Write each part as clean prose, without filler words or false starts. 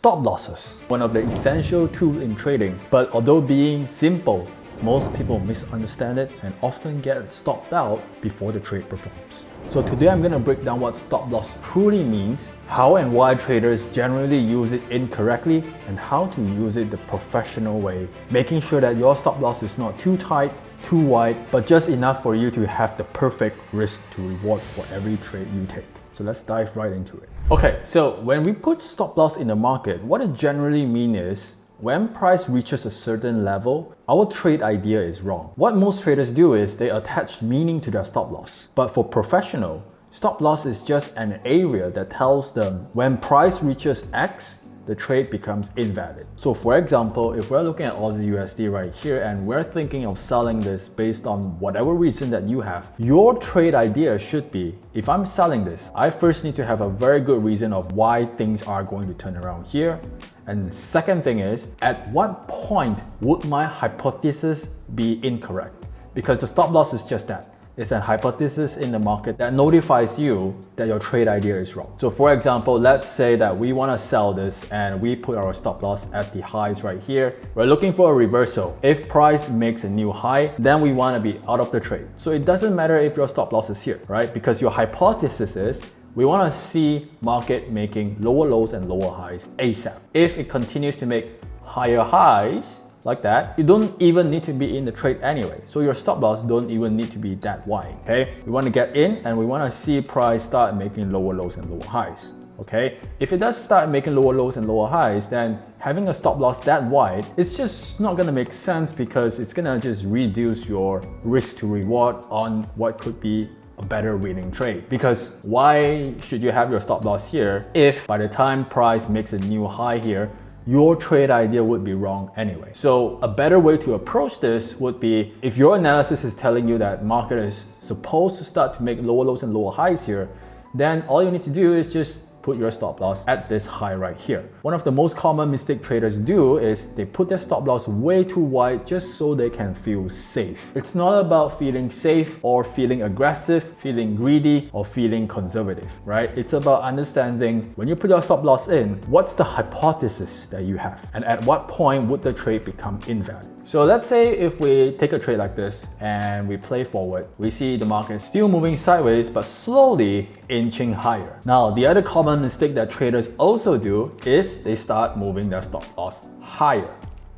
Stop losses, one of the essential tools in trading, but although being simple, most people misunderstand it and often get stopped out before the trade performs. So today I'm going to break down what stop loss truly means, how and why traders generally use it incorrectly, and how to use it the professional way, making sure that your stop loss is not too tight, too wide, but just enough for you to have the perfect risk to reward for every trade you take. So let's dive right into it. Okay, so when we put stop loss in the market, what it generally means is when price reaches a certain level, our trade idea is wrong. What most traders do is they attach meaning to their stop loss. But for professional, stop loss is just an area that tells them when price reaches X, the trade becomes invalid. So for example, if we're looking at Aussie USD right here and we're thinking of selling this based on whatever reason that you have, your trade idea should be, if I'm selling this, I first need to have a very good reason of why things are going to turn around here. And the second thing is, at what point would my hypothesis be incorrect? Because the stop loss is just that. It's a hypothesis in the market that notifies you that your trade idea is wrong. So for example, let's say that we want to sell this and we put our stop loss at the highs right here. We're looking for a reversal. If price makes a new high, then we want to be out of the trade. So it doesn't matter if your stop loss is here, right? Because your hypothesis is we want to see market making lower lows and lower highs ASAP. If it continues to make higher highs like that, you don't even need to be in the trade anyway. So your stop loss don't even need to be that wide, okay? We want to get in and we want to see price start making lower lows and lower highs, okay? If it does start making lower lows and lower highs, then having a stop loss that wide, it's just not going to make sense because it's going to just reduce your risk to reward on what could be a better winning trade. Because why should you have your stop loss here if by the time price makes a new high here, your trade idea would be wrong anyway? So a better way to approach this would be, if your analysis is telling you that market is supposed to start to make lower lows and lower highs here, then all you need to do is just put your stop loss at this high right here. One of the most common mistake traders do is they put their stop loss way too wide just so they can feel safe. It's not about feeling safe or feeling aggressive, feeling greedy or feeling conservative, right? It's about understanding when you put your stop loss in, what's the hypothesis that you have? And at what point would the trade become invalid? So let's say if we take a trade like this and we play forward, we see the market still moving sideways but slowly inching higher. Now, the other common mistake that traders also do is they start moving their stop loss higher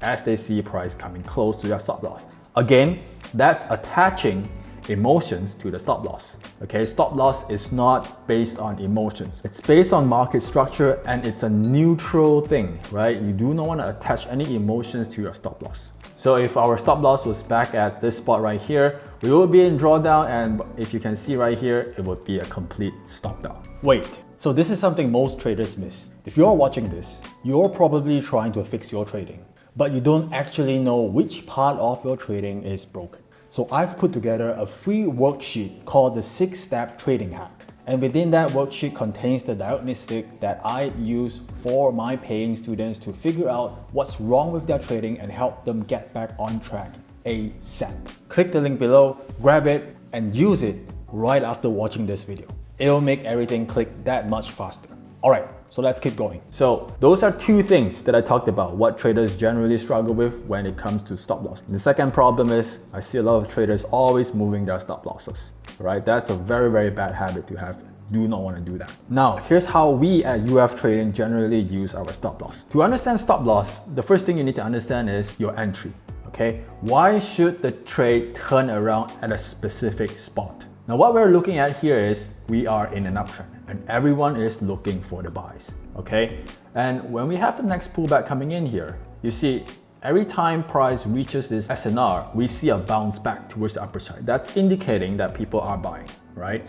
as they see price coming close to their stop loss. Again, that's attaching emotions to the stop loss. Okay, stop loss is not based on emotions. It's based on market structure and it's a neutral thing, right? You do not want to attach any emotions to your stop loss. So if our stop loss was back at this spot right here, we will be in drawdown, and if you can see right here, it would be a complete stop down. Wait, so this is something most traders miss. If you're watching this, you're probably trying to fix your trading, but you don't actually know which part of your trading is broken. So I've put together a free worksheet called the 6-step trading hack. And within that worksheet contains the diagnostic that I use for my paying students to figure out what's wrong with their trading and help them get back on track ASAP. Click the link below, grab it, and use it right after watching this video. It'll make everything click that much faster. Alright, so let's keep going. So those are two things that I talked about, what traders generally struggle with when it comes to stop loss. The second problem is I see a lot of traders always moving their stop losses, right? That's a very, very bad habit to have. Do not want to do that. Now, here's how we at UF Trading generally use our stop loss. To understand stop loss, the first thing you need to understand is your entry, okay? Why should the trade turn around at a specific spot? Now, what we're looking at here is we are in an uptrend and everyone is looking for the buys, okay? And when we have the next pullback coming in here, you see every time price reaches this SNR, we see a bounce back towards the upper side. That's indicating that people are buying, right?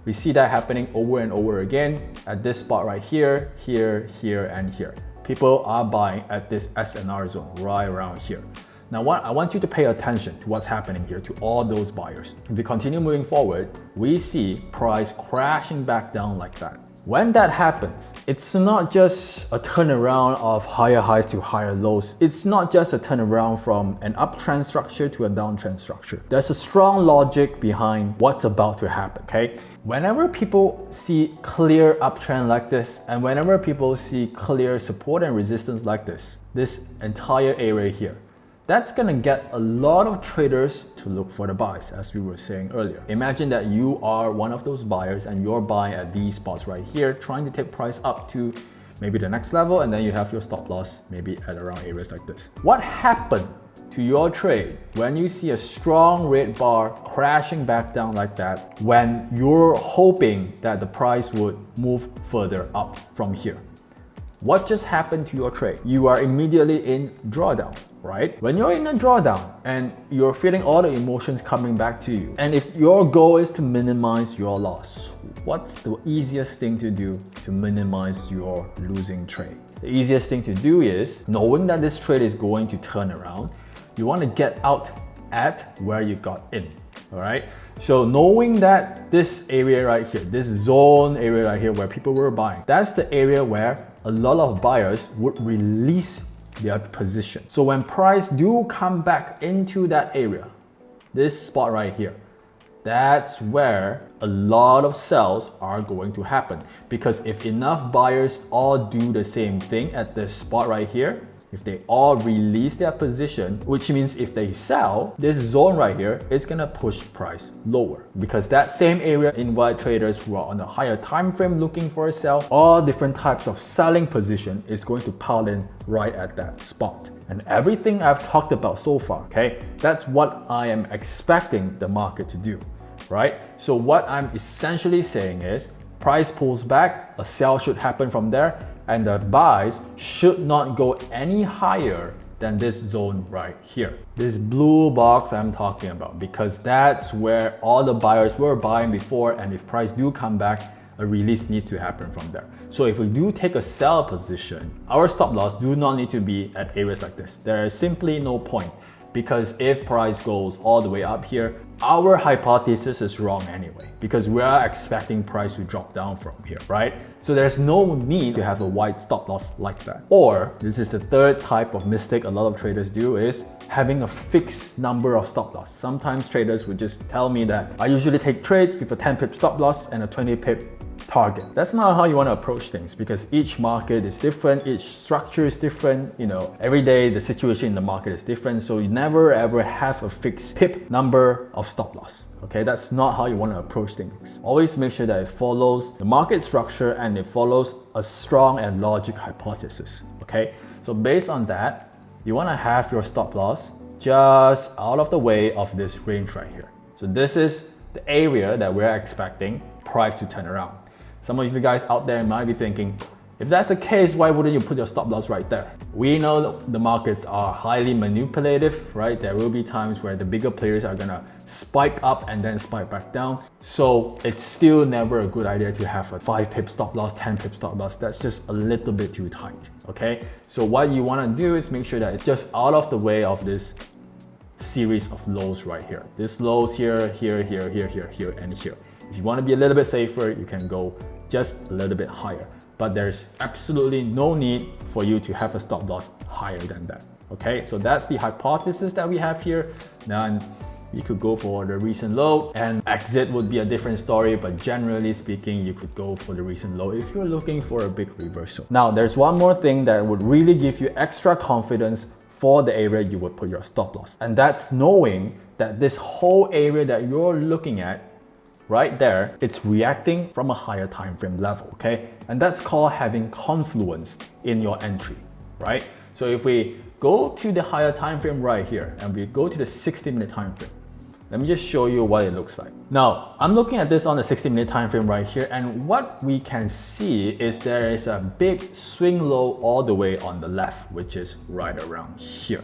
We see that happening over and over again at this spot right here, here, here, and here. People are buying at this SNR zone right around here. Now, I want you to pay attention to what's happening here, to all those buyers. If we continue moving forward, we see price crashing back down like that. When that happens, it's not just a turnaround of higher highs to higher lows. It's not just a turnaround from an uptrend structure to a downtrend structure. There's a strong logic behind what's about to happen, okay? Whenever people see clear uptrend like this, and whenever people see clear support and resistance like this entire area here, that's gonna get a lot of traders to look for the buys, as we were saying earlier. Imagine that you are one of those buyers and you're buying at these spots right here, trying to take price up to maybe the next level, and then you have your stop loss maybe at around areas like this. What happened to your trade when you see a strong red bar crashing back down like that, when you're hoping that the price would move further up from here? What just happened to your trade? You are immediately in drawdown, right? When you're in a drawdown and you're feeling all the emotions coming back to you, and if your goal is to minimize your loss, what's the easiest thing to do to minimize your losing trade? The easiest thing to do is, knowing that this trade is going to turn around, you want to get out at where you got in. All right, so knowing that this area right here, this zone area right here where people were buying, that's the area where a lot of buyers would release their position. So when price do come back into that area, this spot right here, that's where a lot of sells are going to happen. Because if enough buyers all do the same thing at this spot right here, if they all release their position, which means if they sell, this zone right here is gonna push price lower, because that same area invite traders who are on a higher time frame looking for a sell. All different types of selling position is going to pile in right at that spot. And everything I've talked about so far, okay, that's what I am expecting the market to do, right? So what I'm essentially saying is, price pulls back, a sell should happen from there, and the buys should not go any higher than this zone right here. This blue box I'm talking about, because that's where all the buyers were buying before, and if price do come back, a release needs to happen from there. So if we do take a sell position, our stop loss do not need to be at areas like this. There is simply no point, because if price goes all the way up here, our hypothesis is wrong anyway, because we are expecting price to drop down from here, right? So there's no need to have a wide stop loss like that. Or this is the third type of mistake a lot of traders do, is having a fixed number of stop loss. Sometimes traders would just tell me that I usually take trades with a 10 pip stop loss and a 20 pip target. That's not how you want to approach things, because each market is different, each structure is different, you know, every day the situation in the market is different, so you never ever have a fixed pip number of stop loss. Okay, that's not how you want to approach things. Always make sure that it follows the market structure and it follows a strong and logic hypothesis. Okay, so based on that, you want to have your stop loss just out of the way of this range right here. So this is the area that we're expecting price to turn around. Some of you guys out there might be thinking, if that's the case, why wouldn't you put your stop loss right there? We know the markets are highly manipulative, right? There will be times where the bigger players are gonna spike up and then spike back down. So it's still never a good idea to have a 5 pip stop loss, 10 pip stop loss. That's just a little bit too tight, okay? So what you wanna do is make sure that it's just out of the way of this series of lows right here. This lows here, here, here, here, here, here, and here. If you wanna be a little bit safer, you can go just a little bit higher. But there's absolutely no need for you to have a stop loss higher than that. Okay, so that's the hypothesis that we have here. Then you could go for the recent low, and exit would be a different story, but generally speaking, you could go for the recent low if you're looking for a big reversal. Now, there's one more thing that would really give you extra confidence for the area you would put your stop loss. And that's knowing that this whole area that you're looking at right there, it's reacting from a higher time frame level, okay? And that's called having confluence in your entry, right? So if we go to the higher time frame right here and we go to the 60-minute time frame, let me just show you what it looks like. Now, I'm looking at this on the 60-minute time frame right here, and what we can see is there is a big swing low all the way on the left, which is right around here.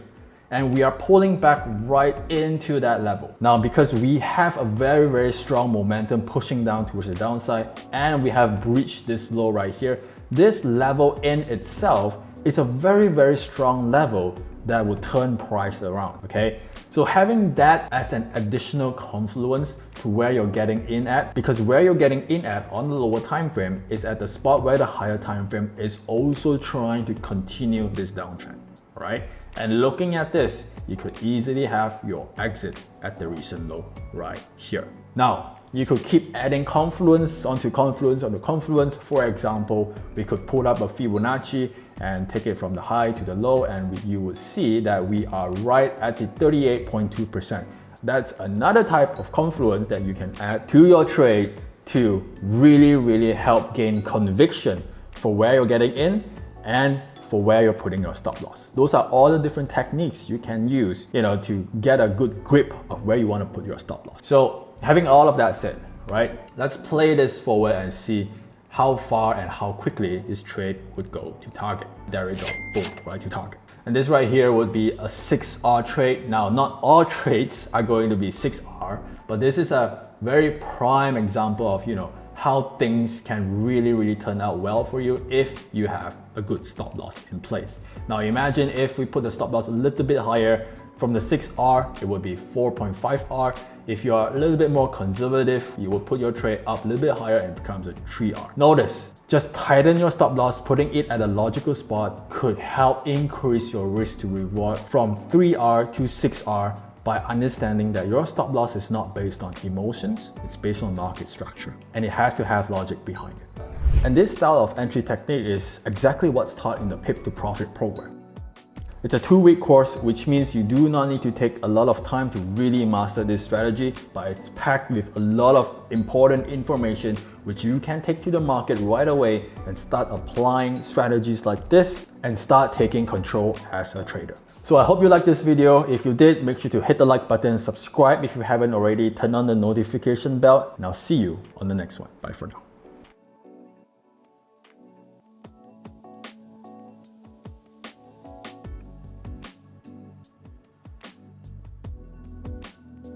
And we are pulling back right into that level. Now, because we have a very, very strong momentum pushing down towards the downside, and we have breached this low right here, this level in itself is a very, very strong level that will turn price around, okay? So having that as an additional confluence to where you're getting in at, because where you're getting in at on the lower time frame is at the spot where the higher time frame is also trying to continue this downtrend, right? And looking at this, you could easily have your exit at the recent low right here. Now, you could keep adding confluence onto confluence onto confluence. For example, we could pull up a Fibonacci and take it from the high to the low, and you would see that we are right at the 38.2%. That's another type of confluence that you can add to your trade to really help gain conviction for where you're getting in and for where you're putting your stop loss. Those are all the different techniques you can use, to get a good grip of where you want to put your stop loss. So having all of that said, right, let's play this forward and see how far and how quickly this trade would go to target. There we go, boom, right to target. And this right here would be a 6R trade. Now, not all trades are going to be 6R, but this is a very prime example of, how things can really turn out well for you if you have a good stop loss in place. Now imagine if we put the stop loss a little bit higher. From the 6R, it would be 4.5R. If you are a little bit more conservative, you will put your trade up a little bit higher and it becomes a 3R. Notice, just tighten your stop loss, putting it at a logical spot could help increase your risk to reward from 3R to 6R by understanding that your stop loss is not based on emotions, it's based on market structure, and it has to have logic behind it. And this style of entry technique is exactly what's taught in the Pip to Profit program. It's a 2-week course, which means you do not need to take a lot of time to really master this strategy, but it's packed with a lot of important information which you can take to the market right away and start applying strategies like this and start taking control as a trader. So I hope you liked this video. If you did, make sure to hit the like button, subscribe if you haven't already, turn on the notification bell, and I'll see you on the next one. Bye for now.